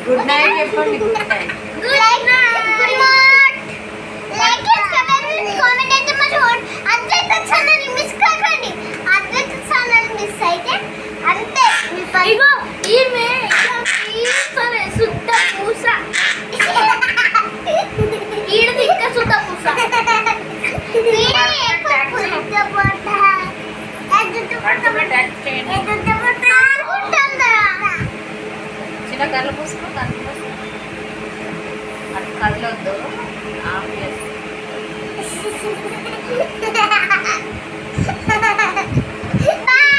Good night చెప్పండి. Good night. Good night. Like comment అయితే మరి అద్వైత ఛానల్ మిస్ కాకండి. అద్వైత ఛానల్ మిస్ అయితే అంతే. ఇగో ఈమె సరే సుద్ద పూస ఈడది ఇంకా సుద్ద పూస చిన్న కళ్ళు పూసుకో, కళ్ళు పూసుకో. అటు కళ్ళొద్దు, ఆఫ్ చేసుకో.